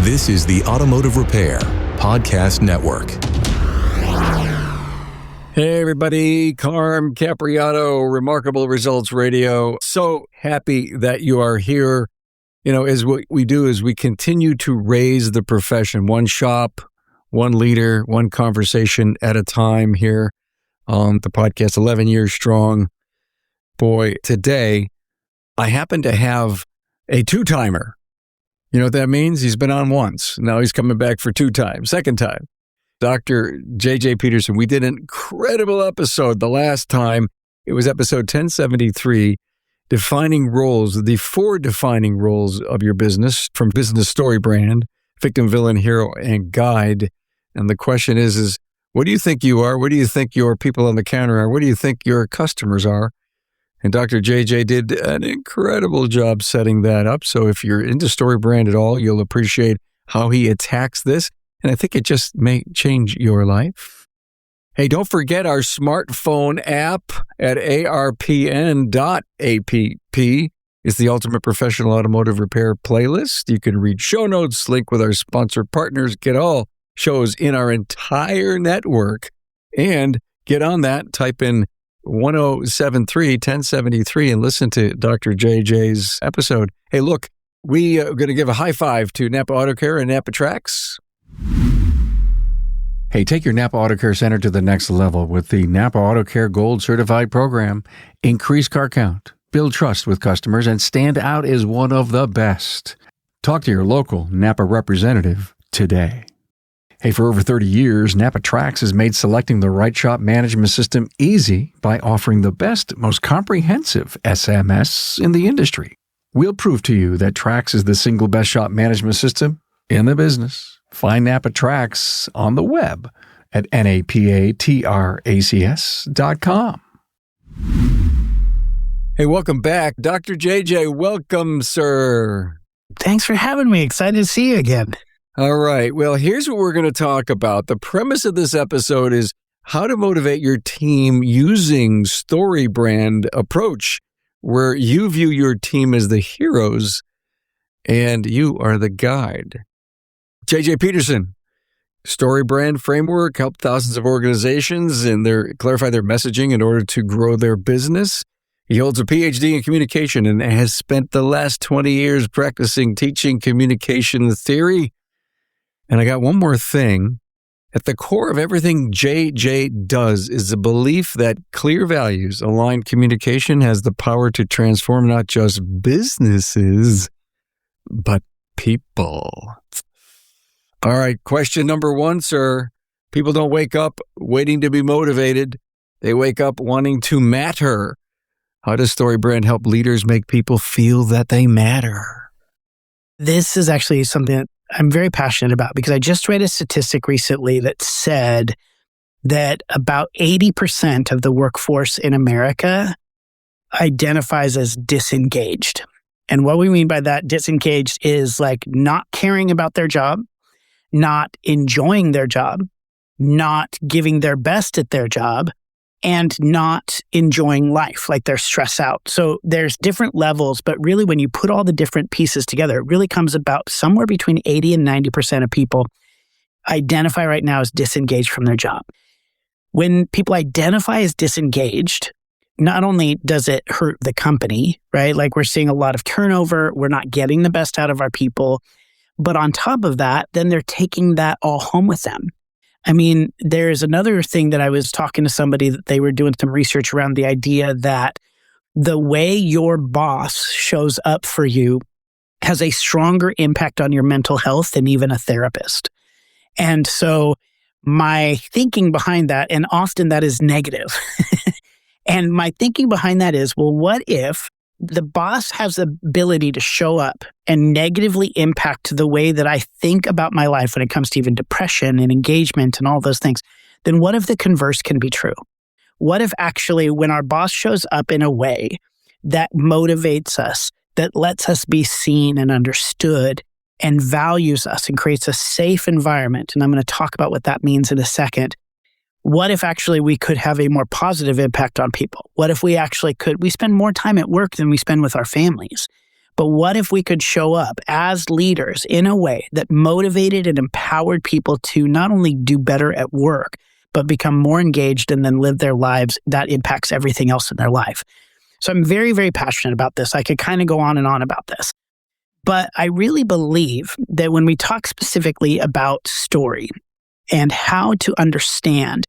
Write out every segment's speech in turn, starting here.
This is the Automotive Repair Podcast Network. Hey everybody, Carm Capriato, Remarkable Results Radio. So happy that you are here. You know, as what we do is we continue to raise the profession, one shop, one leader, one conversation at a time here on the podcast, 11 years strong. Boy, today I happen to have a two-timer. You know what that means? He's been on once. Now he's coming back for two times, second time. Dr. J.J. Peterson, we did an incredible episode the last time. It was episode 1073, Defining Roles, the 4 defining roles of your business from Business StoryBrand, Victim, Villain, Hero, and Guide. And the question is what do you think you are? What do you think your people on the counter are? What do you think your customers are? And Dr. JJ did an incredible job setting that up. So if you're into StoryBrand at all, you'll appreciate how he attacks this. And I think it just may change your life. Hey, don't forget our smartphone app at arpn.app. It's the Ultimate Professional Automotive Repair playlist. You can read show notes, link with our sponsor partners, get all shows in our entire network, and get on that, type in 1073 and listen to Dr. JJ's episode. Hey, look, we are going to give a high five to NAPA Auto Care and NAPA Tracks. Hey, take your NAPA Auto Care Center to the next level with the NAPA Auto Care Gold Certified Program. Increase car count, build trust with customers, and stand out as one of the best. Talk to your local NAPA representative today. Hey, for over 30 years, NAPA Tracks has made selecting the right shop management system easy by offering the best, most comprehensive SMS in the industry. We'll prove to you that Tracks is the single best shop management system in the business. Find NAPA Tracks on the web at napatracs.com. Hey, welcome back. Dr. JJ, welcome, sir. Thanks for having me. Excited to see you again. All right. Well, here's what we're going to talk about. The premise of this episode is how to motivate your team using StoryBrand approach, where you view your team as the heroes and you are the guide. J.J. Peterson, StoryBrand framework, helped thousands of organizations clarify their messaging in order to grow their business. He holds a PhD in communication and has spent the last 20 years practicing teaching communication theory. And I got one more thing. At the core of everything JJ does is the belief that clear values, aligned communication has the power to transform not just businesses, but people. All right, question number 1, sir. People don't wake up waiting to be motivated. They wake up wanting to matter. How does StoryBrand help leaders make people feel that they matter? This is actually something that I'm very passionate about because I just read a statistic recently that said that about 80% of the workforce in America identifies as disengaged. And what we mean by that, disengaged, is like not caring about their job, not enjoying their job, not giving their best at their job, and not enjoying life, like they're stressed out. So there's different levels, but really when you put all the different pieces together, it really comes about somewhere between 80 and 90% of people identify right now as disengaged from their job. When people identify as disengaged, not only does it hurt the company, right? Like we're seeing a lot of turnover, we're not getting the best out of our people, but on top of that, then they're taking that all home with them. I mean, there's another thing that I was talking to somebody that they were doing some research around the idea that the way your boss shows up for you has a stronger impact on your mental health than even a therapist. And so my thinking behind that, and often that is negative, and my thinking behind that is, well, what if the boss has the ability to show up and negatively impact the way that I think about my life when it comes to even depression and engagement and all those things? Then what if the converse can be true? What if actually when our boss shows up in a way that motivates us, that lets us be seen and understood and values us and creates a safe environment, and I'm going to talk about what that means in a second, what if actually we could have a more positive impact on people? What if we actually we spend more time at work than we spend with our families? But what if we could show up as leaders in a way that motivated and empowered people to not only do better at work, but become more engaged and then live their lives that impacts everything else in their life? So I'm very, very passionate about this. I could kind of go on and on about this. But I really believe that when we talk specifically about story and how to understand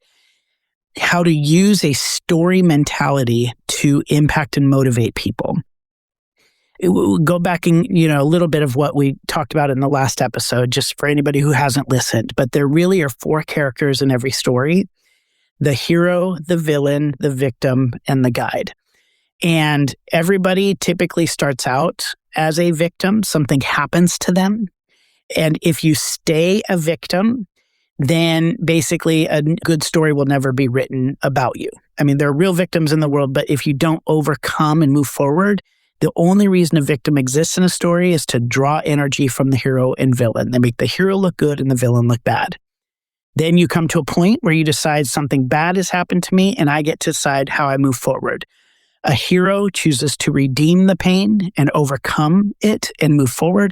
how to use a story mentality to impact and motivate people, it will go back in, a little bit of what we talked about in the last episode, just for anybody who hasn't listened. But there really are 4 characters in every story: the hero, the villain, the victim, and the guide. And everybody typically starts out as a victim. Something happens to them. And if you stay a victim, then basically a good story will never be written about you. I mean, there are real victims in the world, but if you don't overcome and move forward, the only reason a victim exists in a story is to draw energy from the hero and villain. They make the hero look good and the villain look bad. Then you come to a point where you decide something bad has happened to me and I get to decide how I move forward. A hero chooses to redeem the pain and overcome it and move forward.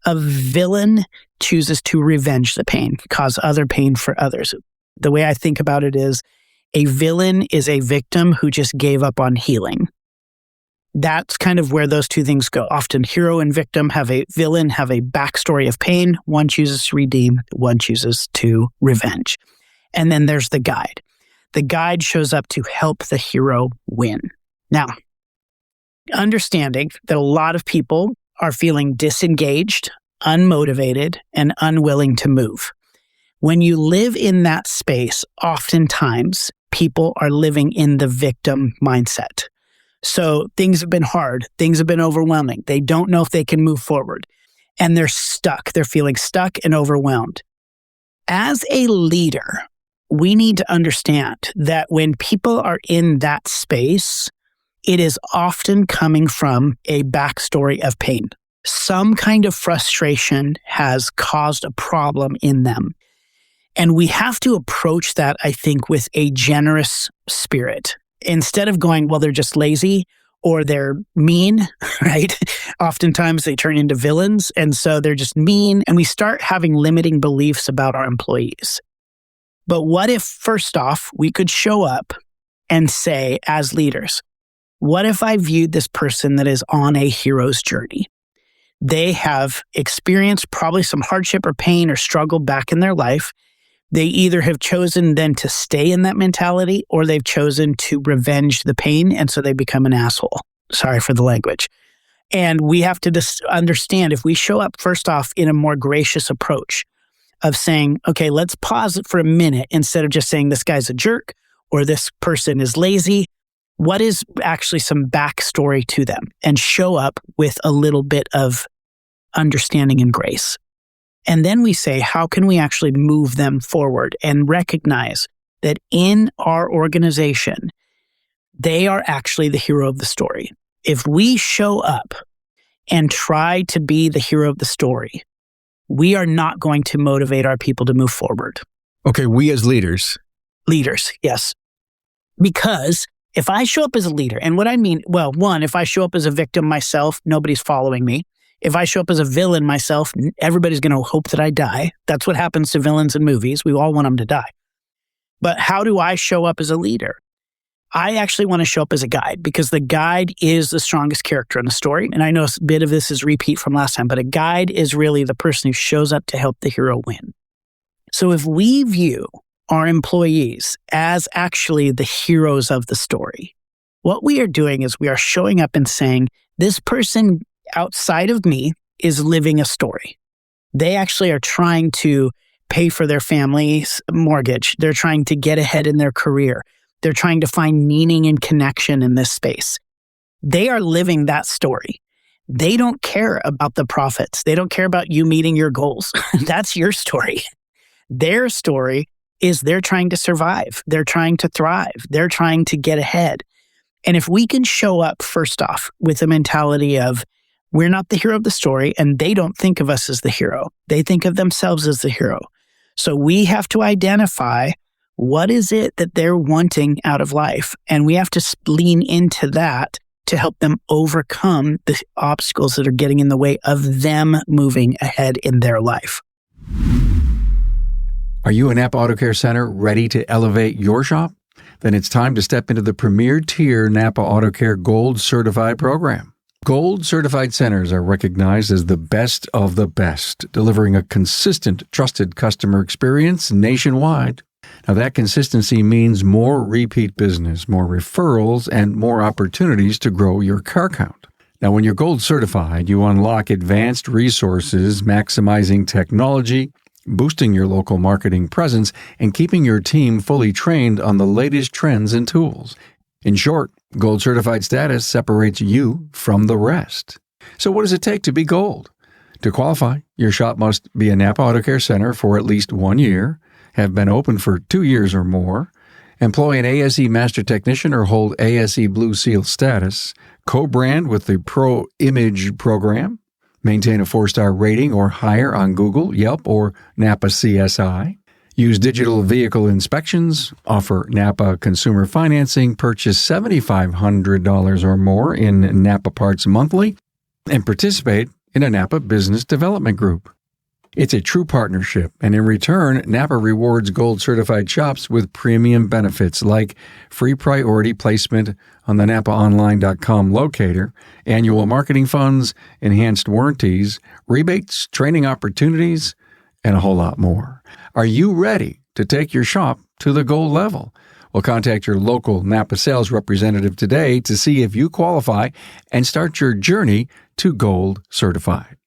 A villain chooses to revenge the pain, cause other pain for others. The way I think about it is a villain is a victim who just gave up on healing. That's kind of where those two things go. Often hero and villain have a backstory of pain. One chooses to redeem, one chooses to revenge. And then there's the guide. The guide shows up to help the hero win. Now, understanding that a lot of people are feeling disengaged, unmotivated, and unwilling to move. When you live in that space, oftentimes people are living in the victim mindset. So things have been hard. Things have been overwhelming. They don't know if they can move forward. And they're stuck. They're feeling stuck and overwhelmed. As a leader, we need to understand that when people are in that space, it is often coming from a backstory of pain. Some kind of frustration has caused a problem in them. And we have to approach that, I think, with a generous spirit. Instead of going, well, they're just lazy or they're mean, right? Oftentimes they turn into villains. And so they're just mean. And we start having limiting beliefs about our employees. But what if, first off, we could show up and say, as leaders, what if I viewed this person that is on a hero's journey? They have experienced probably some hardship or pain or struggle back in their life. They either have chosen then to stay in that mentality or they've chosen to revenge the pain, and so they become an asshole. Sorry for the language. And we have to understand, if we show up first off in a more gracious approach of saying, okay, let's pause it for a minute instead of just saying this guy's a jerk or this person is lazy. What is actually some backstory to them? And show up with a little bit of understanding and grace. And then we say, how can we actually move them forward and recognize that in our organization, they are actually the hero of the story. If we show up and try to be the hero of the story, we are not going to motivate our people to move forward. Okay, we as leaders. Leaders, yes. Because if I show up as a leader, and what I mean, well, one, if I show up as a victim myself, nobody's following me. If I show up as a villain myself, everybody's going to hope that I die. That's what happens to villains in movies. We all want them to die. But how do I show up as a leader? I actually want to show up as a guide because the guide is the strongest character in the story. And I know a bit of this is repeat from last time, but a guide is really the person who shows up to help the hero win. So if we view our employees as actually the heroes of the story, what we are doing is we are showing up and saying, this person outside of me is living a story. They actually are trying to pay for their family's mortgage. They're trying to get ahead in their career. They're trying to find meaning and connection in this space. They are living that story. They don't care about the profits. They don't care about you meeting your goals. That's your story. Their story is they're trying to survive. They're trying to thrive. They're trying to get ahead. And if we can show up first off with a mentality of, we're not the hero of the story, and they don't think of us as the hero. They think of themselves as the hero. So we have to identify what is it that they're wanting out of life. And we have to lean into that to help them overcome the obstacles that are getting in the way of them moving ahead in their life. Are you a NAPA Auto Care Center ready to elevate your shop? Then it's time to step into the premier tier NAPA Auto Care Gold Certified program. Gold Certified centers are recognized as the best of the best, delivering a consistent, trusted customer experience nationwide. Now, that consistency means more repeat business, more referrals, and more opportunities to grow your car count. Now, when you're Gold Certified, you unlock advanced resources, maximizing technology, boosting your local marketing presence, and keeping your team fully trained on the latest trends and tools. In short, Gold Certified status separates you from the rest. So what does it take to be Gold? To qualify, your shop must be a NAPA Auto Care Center for at least 1 year, have been open for 2 years or more, employ an ASE Master Technician or hold ASE Blue Seal status, co-brand with the Pro Image program, maintain a 4-star rating or higher on Google, Yelp, or NAPA CSI, use digital vehicle inspections, offer NAPA consumer financing, purchase $7,500 or more in NAPA parts monthly, and participate in a NAPA business development group. It's a true partnership, and in return, NAPA rewards Gold Certified shops with premium benefits like free priority placement on the NAPAonline.com locator, annual marketing funds, enhanced warranties, rebates, training opportunities, and a whole lot more. Are you ready to take your shop to the gold level? Well, contact your local NAPA sales representative today to see if you qualify and start your journey to Gold Certified.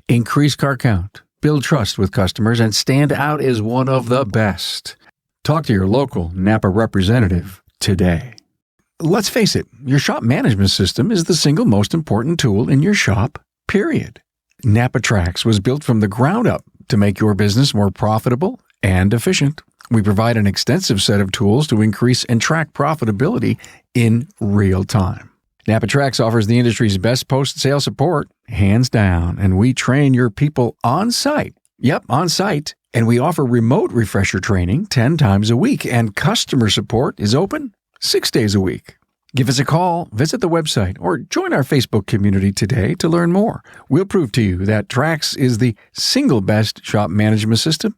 Increase car count, build trust with customers, and stand out as one of the best. Talk to your local NAPA representative today. Let's face it, your shop management system is the single most important tool in your shop, period. NAPA Tracks was built from the ground up to make your business more profitable and efficient. We provide an extensive set of tools to increase and track profitability in real time. NAPA Tracks offers the industry's best post-sale support, hands down, and we train your people on site. Yep, on site. And we offer remote refresher training 10 times a week, and customer support is open 6 days a week. Give us a call, visit the website, or join our Facebook community today to learn more. We'll prove to you that Tracks is the single best shop management system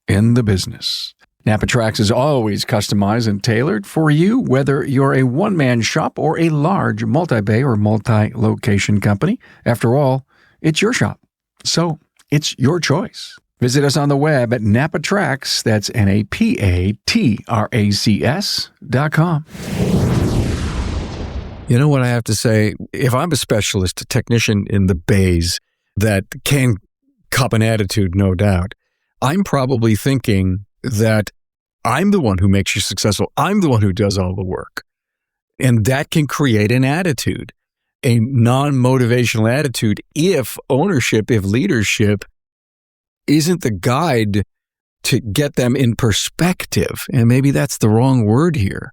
in the business. NAPA Tracks is always customized and tailored for you, whether you're a one-man shop or a large multi-bay or multi-location company. After all, it's your shop, so it's your choice. Visit us on the web at NAPATRACS, that's NAPATRACS.com. You know what I have to say? If I'm a specialist, a technician in the bays that can cop an attitude, no doubt, I'm probably thinking that I'm the one who makes you successful. I'm the one who does all the work. And that can create an attitude, a non-motivational attitude, if ownership, if leadership isn't the guide to get them in perspective. And maybe that's the wrong word here.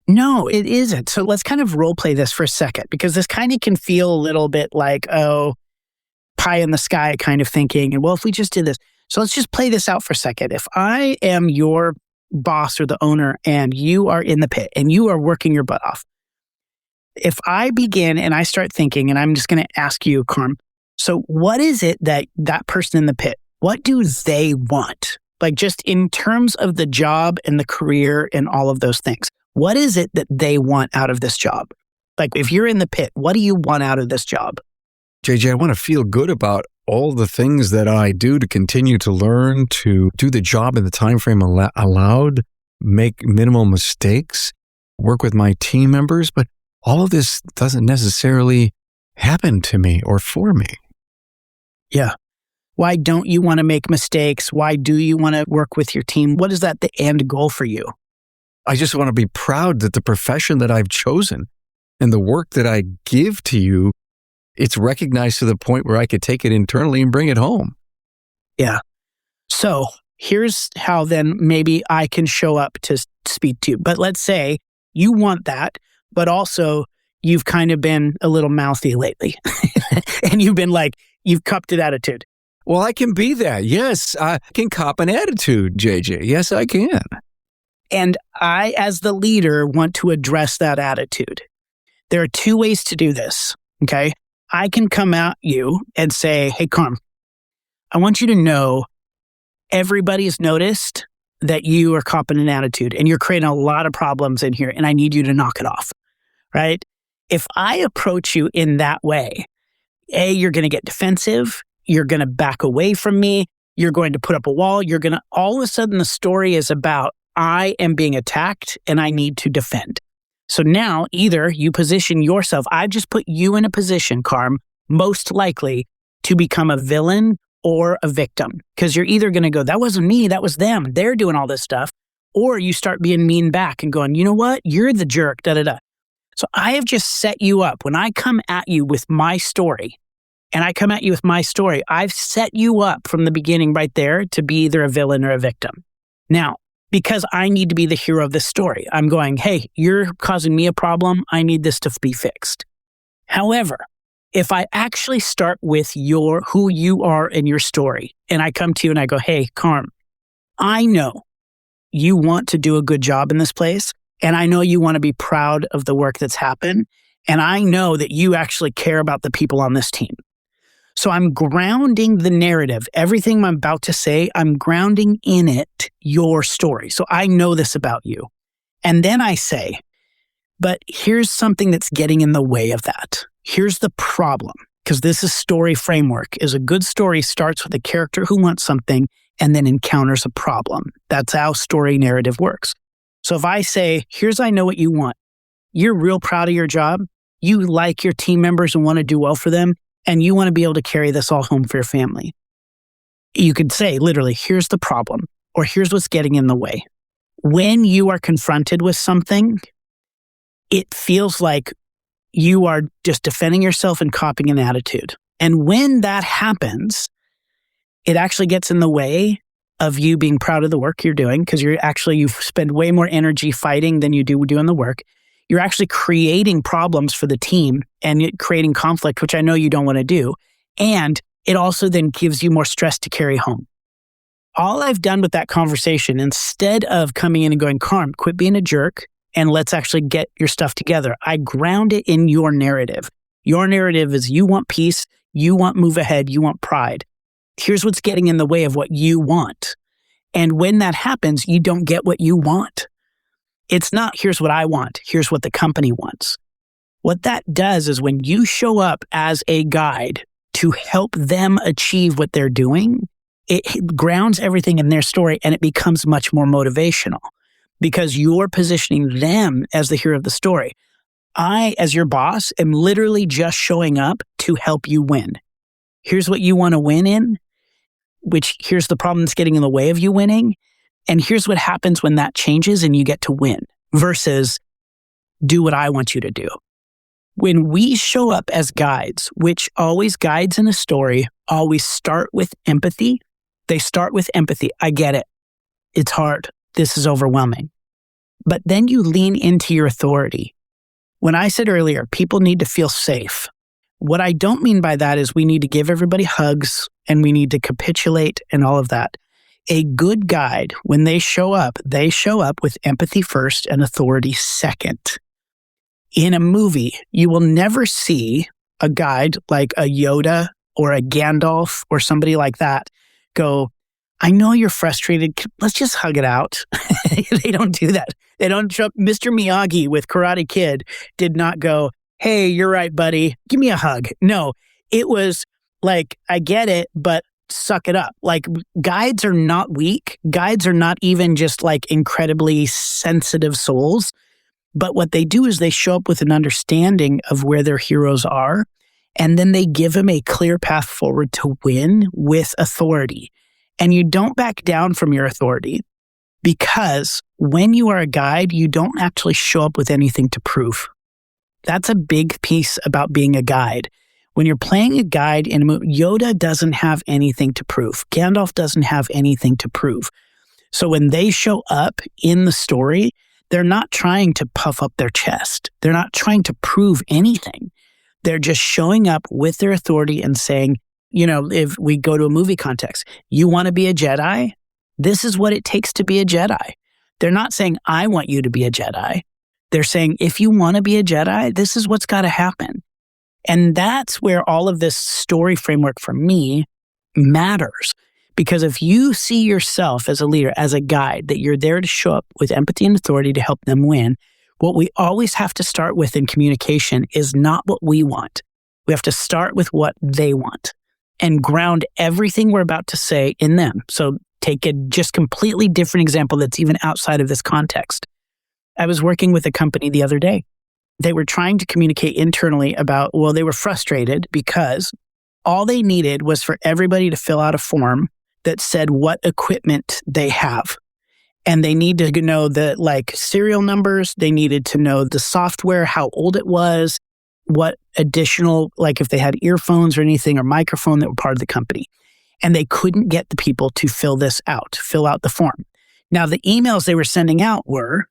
No, it isn't. So let's kind of role play this for a second, because this kind of can feel a little bit like, oh, pie in the sky kind of thinking. And well, if we just did this. So let's just play this out for a second. If I am your boss or the owner and you are in the pit and you are working your butt off, if I begin and I start thinking, and I'm just going to ask you, Carm, so what is it that person in the pit, what do they want? Like just in terms of the job and the career and all of those things, what is it that they want out of this job? Like if you're in the pit, what do you want out of this job? JJ, I want to feel good about all the things that I do to continue to learn, to do the job in the time frame allowed, make minimal mistakes, work with my team members, but all of this doesn't necessarily happen to me or for me. Yeah. Why don't you want to make mistakes? Why do you want to work with your team? What is that the end goal for you? I just want to be proud that the profession that I've chosen and the work that I give to you, it's recognized to the point where I could take it internally and bring it home. Yeah. So here's how then maybe I can show up to speak to you. But let's say you want that, but also you've kind of been a little mouthy lately. And you've been like, you've cupped an attitude. Well, I can be that. Yes, I can cop an attitude, JJ. Yes, I can. And I, as the leader, want to address that attitude. There are two ways to do this, okay? I can come at you and say, hey, Carm, I want you to know everybody's noticed that you are copping an attitude and you're creating a lot of problems in here and I need you to knock it off, right? If I approach you in that way, A, you're going to get defensive. You're going to back away from me. You're going to put up a wall. You're going to, all of a sudden the story is about I am being attacked and I need to defend. So now either you position yourself, I've just put you in a position, Carm, most likely to become a villain or a victim. Because you're either going to go, that wasn't me, that was them. They're doing all this stuff. Or you start being mean back and going, you know what? You're the jerk, da-da-da. So I have just set you up. When I come at you with my story, I've set you up from the beginning right there to be either a villain or a victim. Now, because I need to be the hero of this story, I'm going, hey, you're causing me a problem. I need this to be fixed. However, if I actually start with who you are in your story, and I come to you and I go, hey, Carm, I know you want to do a good job in this place, and I know you want to be proud of the work that's happened, and I know that you actually care about the people on this team. So I'm grounding the narrative. Everything I'm about to say, I'm grounding in it your story. So I know this about you. And then I say, but here's something that's getting in the way of that. Here's the problem, because this is story framework, is a good story starts with a character who wants something and then encounters a problem. That's how story narrative works. So if I say, I know what you want. You're real proud of your job. You like your team members and want to do well for them. And you want to be able to carry this all home for your family. You could say, literally, here's the problem, or here's what's getting in the way. When you are confronted with something, it feels like you are just defending yourself and copying an attitude. And when that happens, it actually gets in the way of you being proud of the work you're doing, because you spend way more energy fighting than you do doing the work. You're actually creating problems for the team and creating conflict, which I know you don't want to do. And it also then gives you more stress to carry home. All I've done with that conversation, instead of coming in and going, Carm, quit being a jerk and let's actually get your stuff together, I ground it in your narrative. Your narrative is you want peace, you want move ahead, you want pride. Here's what's getting in the way of what you want. And when that happens, you don't get what you want. It's not, here's what I want, here's what the company wants. What that does is when you show up as a guide to help them achieve what they're doing, it grounds everything in their story and it becomes much more motivational because you're positioning them as the hero of the story. I, as your boss, am literally just showing up to help you win. Here's what you want to win in, here's the problem that's getting in the way of you winning. And here's what happens when that changes and you get to win versus do what I want you to do. When we show up as guides, which always guides in a story, always start with empathy. They start with empathy. I get it. It's hard. This is overwhelming. But then you lean into your authority. When I said earlier, people need to feel safe. What I don't mean by that is we need to give everybody hugs and we need to capitulate and all of that. A good guide, when they show up with empathy first and authority second. In a movie, you will never see a guide like a Yoda or a Gandalf or somebody like that go, I know you're frustrated. Let's just hug it out. They don't do that. They don't show up. Mr. Miyagi with Karate Kid did not go, hey, you're right, buddy. Give me a hug. No, it was like, I get it, but suck it up. Like, guides are not weak. Guides are not even just like incredibly sensitive souls. But what they do is they show up with an understanding of where their heroes are, and then they give them a clear path forward to win with authority. And you don't back down from your authority because when you are a guide, you don't actually show up with anything to prove. That's a big piece about being a guide. When you're playing a guide in a movie, Yoda doesn't have anything to prove. Gandalf doesn't have anything to prove. So when they show up in the story, they're not trying to puff up their chest. They're not trying to prove anything. They're just showing up with their authority and saying, if we go to a movie context, you want to be a Jedi? This is what it takes to be a Jedi. They're not saying, I want you to be a Jedi. They're saying, if you want to be a Jedi, this is what's got to happen. And that's where all of this story framework for me matters. Because if you see yourself as a leader, as a guide, that you're there to show up with empathy and authority to help them win, what we always have to start with in communication is not what we want. We have to start with what they want and ground everything we're about to say in them. So take a just completely different example that's even outside of this context. I was working with a company the other day. They were trying to communicate internally about, well, they were frustrated because all they needed was for everybody to fill out a form that said what equipment they have. And they need to know the serial numbers. They needed to know the software, how old it was, what additional, if they had earphones or anything or microphone that were part of the company. And they couldn't get the people to fill out the form. Now, the emails they were sending out were,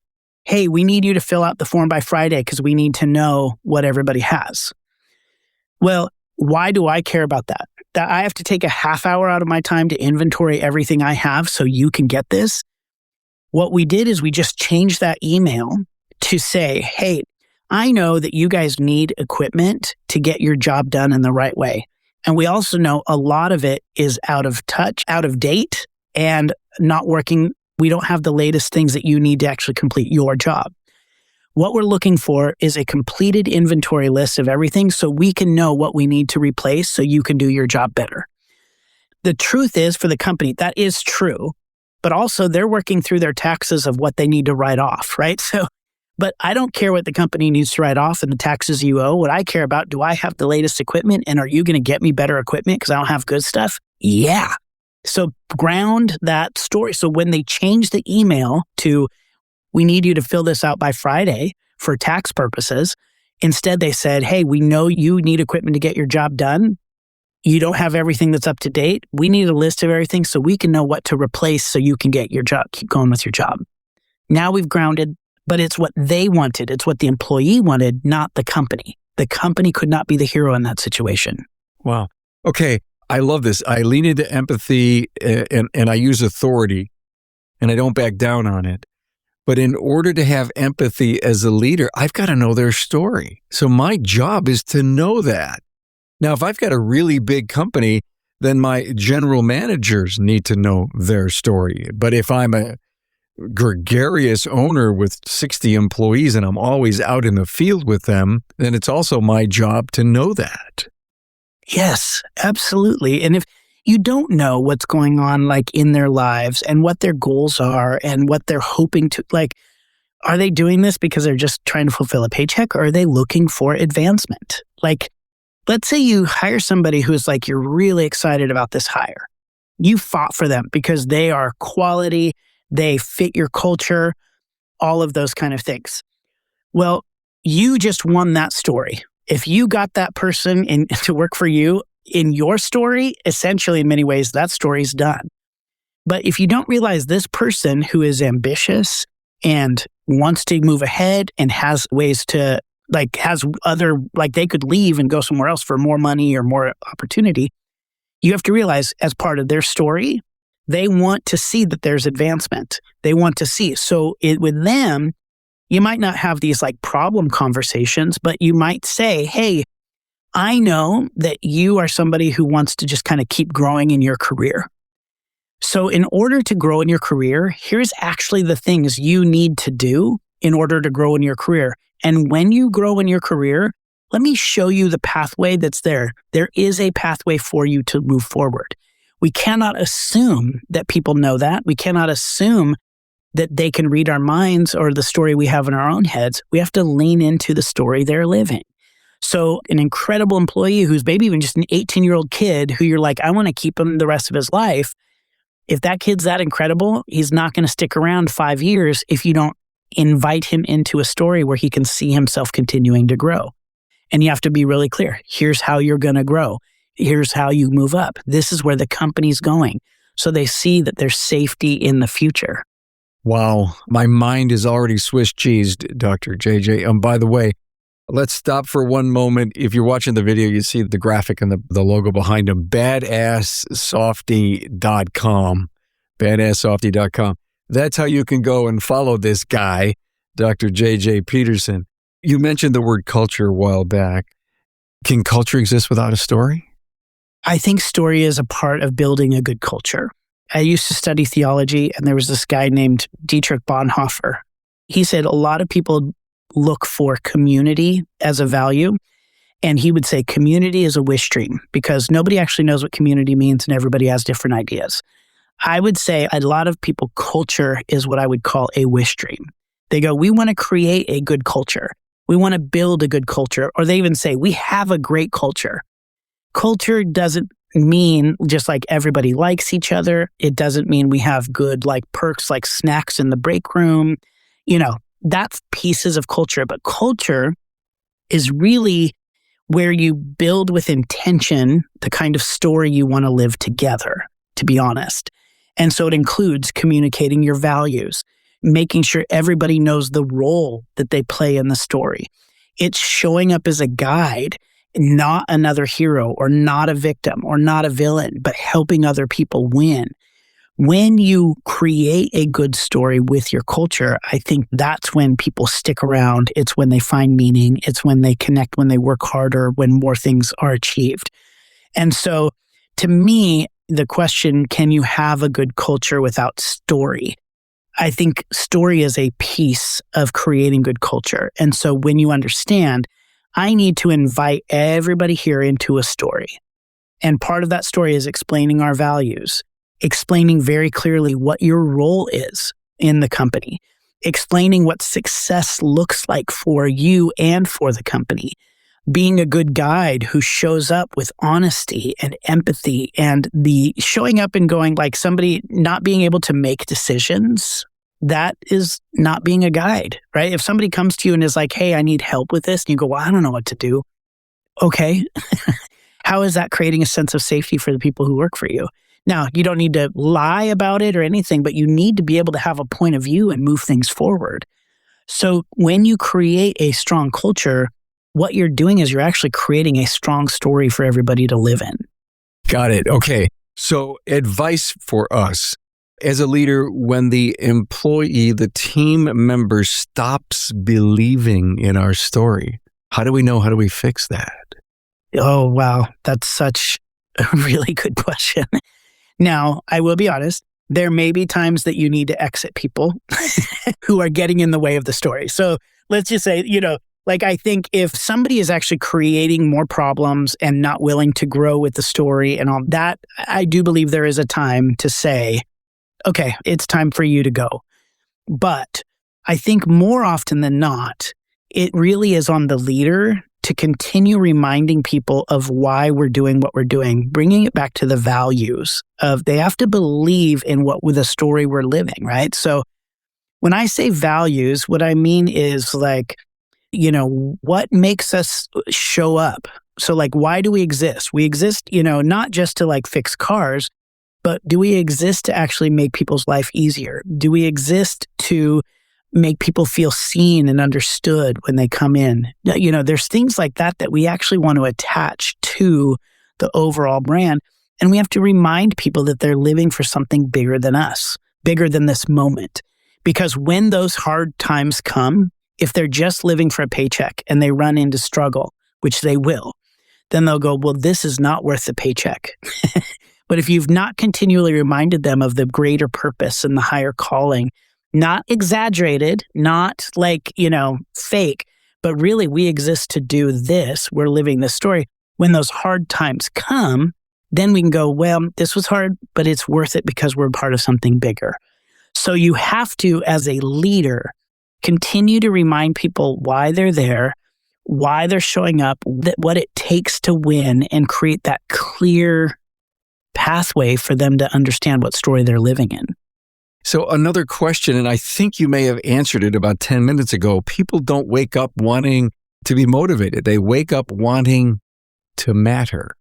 hey, we need you to fill out the form by Friday because we need to know what everybody has. Well, why do I care about that? That I have to take a half hour out of my time to inventory everything I have so you can get this? What we did is we just changed that email to say, hey, I know that you guys need equipment to get your job done in the right way. And we also know a lot of it is out of touch, out of date, and not working. We don't have the latest things that you need to actually complete your job. What we're looking for is a completed inventory list of everything so we can know what we need to replace so you can do your job better. The truth is, for the company, that is true, but also they're working through their taxes of what they need to write off, right? But I don't care what the company needs to write off and the taxes you owe. What I care about, do I have the latest equipment and are you going to get me better equipment because I don't have good stuff? Yeah. So ground that story. So when they change the email to, we need you to fill this out by Friday for tax purposes, instead they said, hey, we know you need equipment to get your job done. You don't have everything that's up to date. We need a list of everything so we can know what to replace so you can get your job, keep going with your job. Now we've grounded, but it's what they wanted. It's what the employee wanted, not the company. The company could not be the hero in that situation. Wow. Okay. I love this. I lean into empathy and I use authority and I don't back down on it. But in order to have empathy as a leader, I've got to know their story. So my job is to know that. Now, if I've got a really big company, then my general managers need to know their story. But if I'm a gregarious owner with 60 employees and I'm always out in the field with them, then it's also my job to know that. Yes, absolutely. And if you don't know what's going on in their lives and what their goals are and what they're hoping to, are they doing this because they're just trying to fulfill a paycheck or are they looking for advancement? Let's say you hire somebody who's you're really excited about this hire. You fought for them because they are quality, they fit your culture, all of those kind of things. Well, you just won that story. If you got that person to work for you in your story, essentially in many ways, that story's done. But if you don't realize this person who is ambitious and wants to move ahead and has ways to has other, they could leave and go somewhere else for more money or more opportunity, you have to realize as part of their story, they want to see that there's advancement. They want to see. So with them, you might not have these problem conversations, but you might say, hey, I know that you are somebody who wants to just kind of keep growing in your career. So in order to grow in your career, here's actually the things you need to do in order to grow in your career. And when you grow in your career, let me show you the pathway that's there. There is a pathway for you to move forward. We cannot assume that people know that. We cannot assume that they can read our minds or the story we have in our own heads. We have to lean into the story they're living. So an incredible employee who's maybe even just an 18-year-old kid who you're I want to keep him the rest of his life. If that kid's that incredible, he's not going to stick around 5 years if you don't invite him into a story where he can see himself continuing to grow. And you have to be really clear. Here's how you're going to grow. Here's how you move up. This is where the company's going. So they see that there's safety in the future. Wow. My mind is already Swiss cheesed, Dr. JJ. By the way, let's stop for one moment. If you're watching the video, you see the graphic and the logo behind him, badasssofty.com, badasssofty.com. That's how you can go and follow this guy Dr. J.J. Peterson. You mentioned the word culture a while back. Can culture exist without a story? I think story is a part of building a good culture. I used to study theology, and there was this guy named Dietrich Bonhoeffer. He said a lot of people look for community as a value, and he would say community is a wish dream because nobody actually knows what community means and everybody has different ideas. I would say a lot of people, culture is what I would call a wish dream. They go, we want to create a good culture. We want to build a good culture. Or they even say, we have a great culture. Culture doesn't mean just like everybody likes each other. It doesn't mean we have good like perks like snacks in the break room. That's pieces of culture. But culture is really where you build with intention the kind of story you want to live together, to be honest. And so it includes communicating your values, making sure everybody knows the role that they play in the story. It's showing up as a guide, not another hero or not a victim or not a villain, but helping other people win. When you create a good story with your culture, I think that's when people stick around. It's when they find meaning. It's when they connect, when they work harder, when more things are achieved. And so to me, the question, can you have a good culture without story? I think story is a piece of creating good culture. And so when you understand, I need to invite everybody here into a story. And part of that story is explaining our values, explaining very clearly what your role is in the company, explaining what success looks like for you and for the company, being a good guide who shows up with honesty and empathy and the showing up and going like somebody not being able to make decisions. That is not being a guide, right? If somebody comes to you and is like, hey, I need help with this, and you go, well, I don't know what to do. Okay. How is that creating a sense of safety for the people who work for you? Now, you don't need to lie about it or anything, but you need to be able to have a point of view and move things forward. So when you create a strong culture, what you're doing is you're actually creating a strong story for everybody to live in. Got it. Okay. So advice for us as a leader, when the employee, the team member stops believing in our story, how do we fix that? Oh, wow. That's such a really good question. Now, I will be honest, there may be times that you need to exit people who are getting in the way of the story. So let's just say, I think if somebody is actually creating more problems and not willing to grow with the story and all that, I do believe there is a time to say, okay, it's time for you to go. But I think more often than not, it really is on the leader to continue reminding people of why we're doing what we're doing, bringing it back to the values of they have to believe in what with the story we're living, right? So when I say values, what I mean is what makes us show up? So why do we exist? We exist, not just to fix cars, but do we exist to actually make people's life easier? Do we exist to make people feel seen and understood when they come in? There's things like that we actually want to attach to the overall brand. And we have to remind people that they're living for something bigger than us, bigger than this moment. Because when those hard times come, if they're just living for a paycheck and they run into struggle, which they will, then they'll go, well, this is not worth the paycheck. But if you've not continually reminded them of the greater purpose and the higher calling, not exaggerated, not fake, but really we exist to do this. We're living this story. When those hard times come, then we can go, well, this was hard, but it's worth it because we're part of something bigger. So you have to, as a leader, continue to remind people why they're there, why they're showing up, what it takes to win, and create that clear pathway for them to understand what story they're living in. So another question, and I think you may have answered it about 10 minutes ago. People don't wake up wanting to be motivated. They wake up wanting to matter.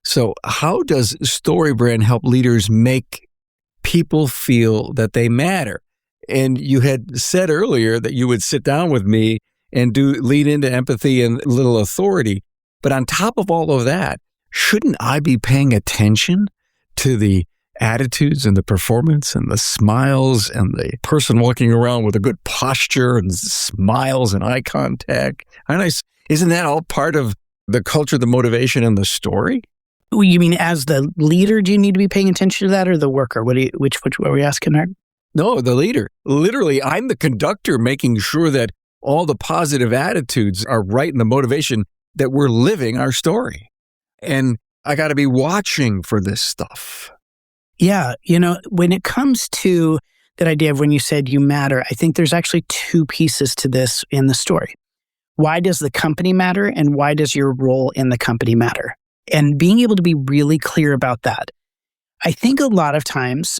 So how does StoryBrand help leaders make people feel that they matter? And you had said earlier that you would sit down with me and lead into empathy and a little authority. But on top of all of that, shouldn't I be paying attention to the attitudes and the performance and the smiles and the person walking around with a good posture and smiles and eye contact. Isn't that all part of the culture, the motivation, and the story? You mean as the leader, do you need to be paying attention to that, or the worker? Which were we asking, Art? No, the leader. Literally, I'm the conductor making sure that all the positive attitudes are right in the motivation that we're living our story. And I got to be watching for this stuff. Yeah. When it comes to that idea of when you said you matter, I think there's actually two pieces to this in the story. Why does the company matter, and why does your role in the company matter? And being able to be really clear about that. I think a lot of times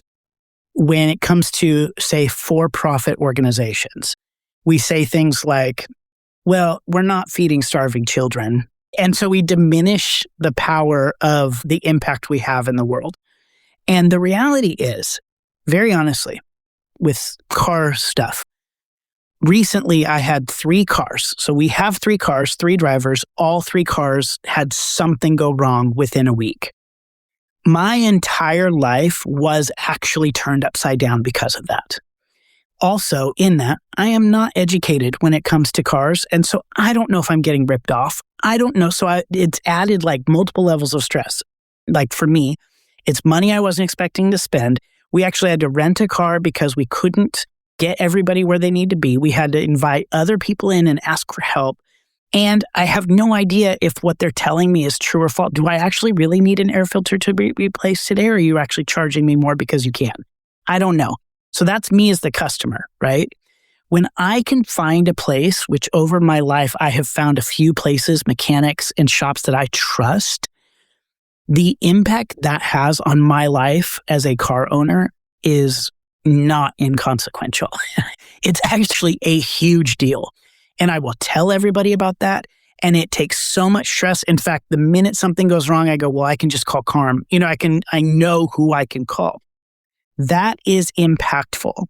when it comes to, say, for-profit organizations, we say things like, well, we're not feeding starving children. And so we diminish the power of the impact we have in the world. And the reality is, very honestly, with car stuff, recently I had 3 cars. So we have 3 cars, 3 drivers. All 3 cars had something go wrong within a week. My entire life was actually turned upside down because of that. Also, in that, I am not educated when it comes to cars. And so I don't know if I'm getting ripped off. I don't know. So it's added like multiple levels of stress. Like for me, it's money I wasn't expecting to spend. We actually had to rent a car because we couldn't get everybody where they need to be. We had to invite other people in and ask for help. And I have no idea if what they're telling me is true or false. Do I actually really need an air filter to be replaced today, or are you actually charging me more because you can? I don't know. So that's me as the customer, right? When I can find a place, which over my life I have found a few places, mechanics and shops that I trust, the impact that has on my life as a car owner is not inconsequential. It's actually a huge deal. And I will tell everybody about that. And it takes so much stress. In fact, the minute something goes wrong, I go, well, I can just call Carm. I know who I can call. That is impactful.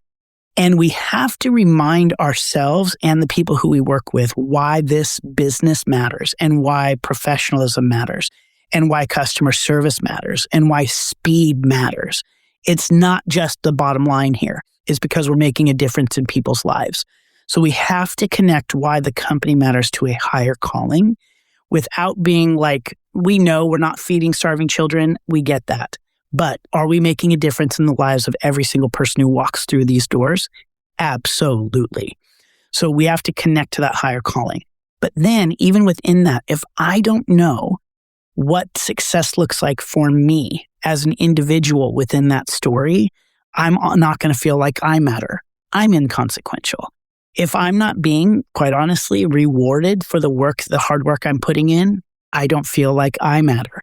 And we have to remind ourselves and the people who we work with why this business matters, and why professionalism matters, and why customer service matters, and why speed matters. It's not just the bottom line here. It's because we're making a difference in people's lives. So we have to connect why the company matters to a higher calling without being like, we know we're not feeding starving children. We get that. But are we making a difference in the lives of every single person who walks through these doors? Absolutely. So we have to connect to that higher calling. But then even within that, if I don't know what success looks like for me as an individual within that story, I'm not going to feel like I matter. I'm inconsequential. If I'm not being, quite honestly, rewarded for the hard work I'm putting in, I don't feel like I matter.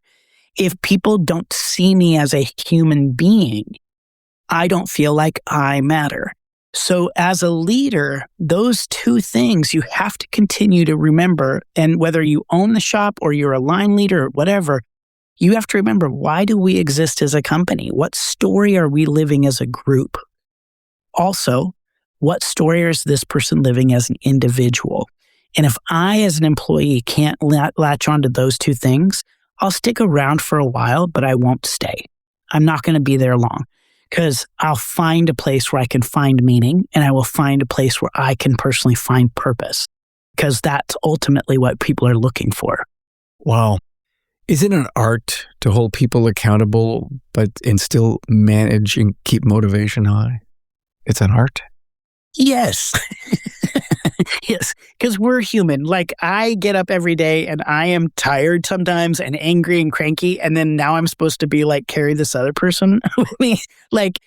If people don't see me as a human being, I don't feel like I matter. So as a leader, those two things you have to continue to remember. And whether you own the shop or you're a line leader or whatever, you have to remember, why do we exist as a company? What story are we living as a group? Also, what story is this person living as an individual? And if I, as an employee, can't latch onto those two things, I'll stick around for a while, but I won't stay. I'm not going to be there long, because I'll find a place where I can find meaning, and I will find a place where I can personally find purpose, because that's ultimately what people are looking for. Wow. Is it an art to hold people accountable, and still manage and keep motivation high? It's an art? Yes. Yes, because we're human. Like, I get up every day and I am tired sometimes and angry and cranky. And then now I'm supposed to be like, carry this other person with me. Like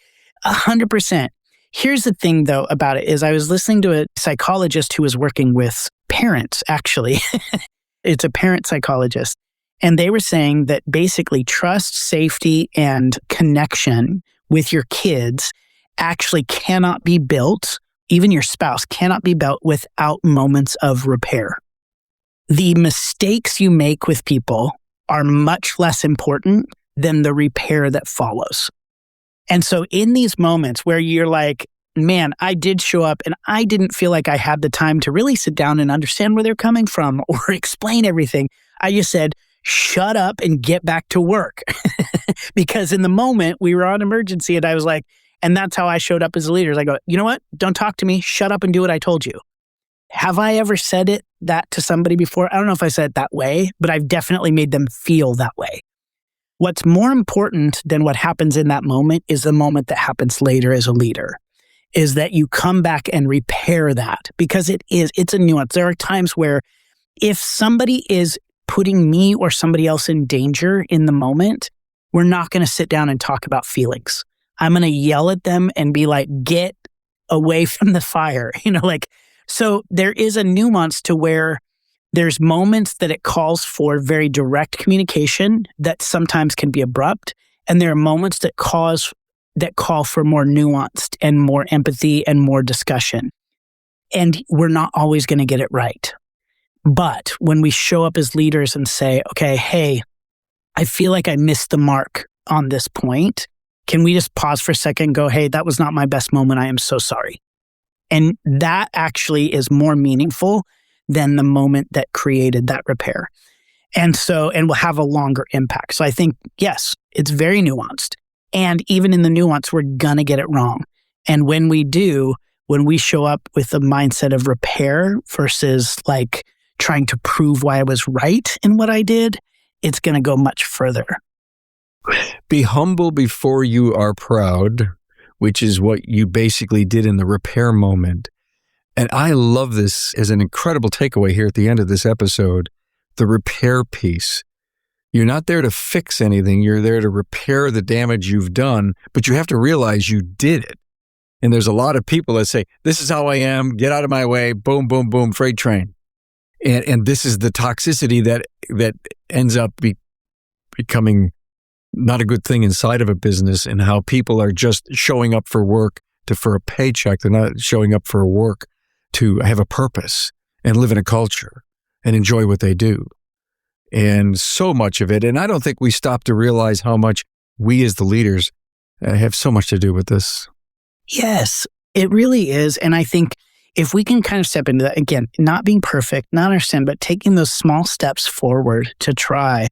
100%. Here's the thing though about it is I was listening to a psychologist who was working with parents, actually. It's a parent psychologist. And they were saying that basically trust, safety, and connection with your kids actually cannot be built. Even your spouse cannot be built without moments of repair. The mistakes you make with people are much less important than the repair that follows. And so in these moments where you're like, man, I did show up and I didn't feel like I had the time to really sit down and understand where they're coming from or explain everything. I just said, shut up and get back to work. Because in the moment we were on emergency, and I was like, and that's how I showed up as a leader. I go, you know what? Don't talk to me. Shut up and do what I told you. Have I ever said that to somebody before? I don't know if I said it that way, but I've definitely made them feel that way. What's more important than what happens in that moment is the moment that happens later as a leader, is that you come back and repair that, because it's a nuance. There are times where if somebody is putting me or somebody else in danger in the moment, we're not going to sit down and talk about feelings. I'm going to yell at them and be like, get away from the fire. So there is a nuance to where there's moments that it calls for very direct communication that sometimes can be abrupt. And there are moments that call for more nuanced and more empathy and more discussion. And we're not always going to get it right. But when we show up as leaders and say, okay, hey, I feel like I missed the mark on this point. Can we just pause for a second and go, hey, that was not my best moment. I am so sorry. And that actually is more meaningful than the moment that created that repair. And will have a longer impact. So I think, yes, it's very nuanced. And even in the nuance, we're going to get it wrong. And when we do, when we show up with a mindset of repair versus like trying to prove why I was right in what I did, it's going to go much further. Be humble before you are proud, which is what you basically did in the repair moment. And I love this as an incredible takeaway here at the end of this episode, the repair piece. You're not there to fix anything. You're there to repair the damage you've done, but you have to realize you did it. And there's a lot of people that say, this is how I am, get out of my way, boom, boom, boom, freight train. And this is the toxicity that ends up becoming not a good thing inside of a business, and how people are just showing up for work for a paycheck. They're not showing up for work to have a purpose and live in a culture and enjoy what they do. And so much of it, and I don't think we stop to realize how much we as the leaders have so much to do with this. Yes, it really is. And I think if we can kind of step into that, again, not being perfect, not our sin, but taking those small steps forward to try,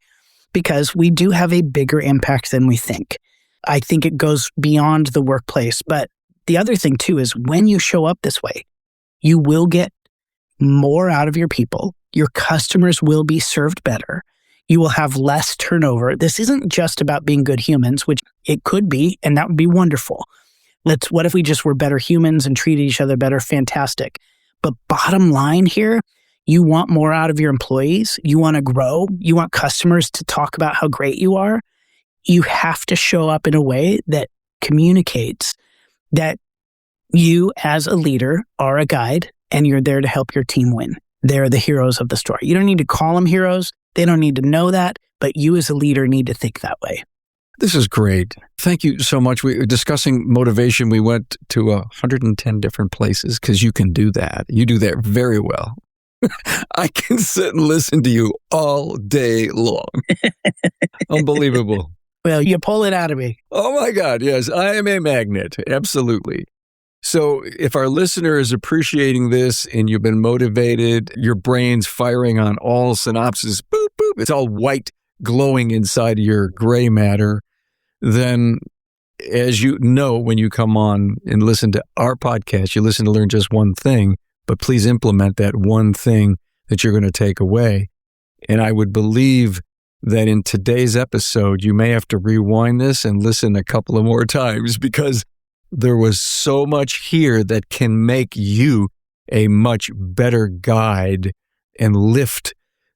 because we do have a bigger impact than we think. I think it goes beyond the workplace. But the other thing too is when you show up this way, you will get more out of your people. Your customers will be served better. You will have less turnover. This isn't just about being good humans, which it could be, and that would be wonderful. What if we just were better humans and treated each other better? Fantastic. But bottom line here, you want more out of your employees. You want to grow. You want customers to talk about how great you are. You have to show up in a way that communicates that you as a leader are a guide and you're there to help your team win. They're the heroes of the story. You don't need to call them heroes. They don't need to know that, but you as a leader need to think that way. This is great. Thank you so much. We were discussing motivation. We went to 110 different places because you can do that. You do that very well. I can sit and listen to you all day long. Unbelievable. Well, you pull it out of me. Oh my God, yes. I am a magnet. Absolutely. So if our listener is appreciating this and you've been motivated, your brain's firing on all synapses, boop, boop, it's all white glowing inside your gray matter, then as you know, when you come on and listen to our podcast, you listen to learn just one thing, but please implement that one thing that you're going to take away. And I would believe that in today's episode, you may have to rewind this and listen a couple of more times, because there was so much here that can make you a much better guide and lift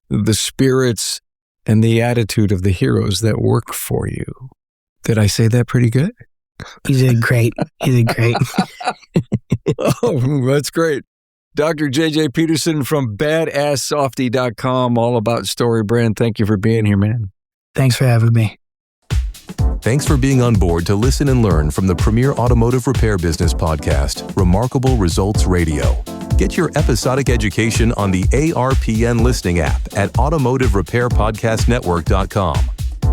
the spirits and the attitude of the heroes that work for you. Did I say that pretty good? You did great. You did great. Oh, that's great. Dr. JJ Peterson from BadassSofty.com, all about StoryBrand. Thank you for being here, man. Thanks for having me. Thanks for being on board to listen and learn from the premier automotive repair business podcast, Remarkable Results Radio. Get your episodic education on the ARPN listening app at automotiverepairpodcastnetwork.com.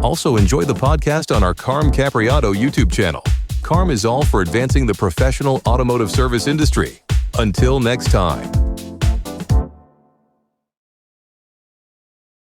Also enjoy the podcast on our Carm Capriato YouTube channel. Carm is all for advancing the professional automotive service industry. Until next time.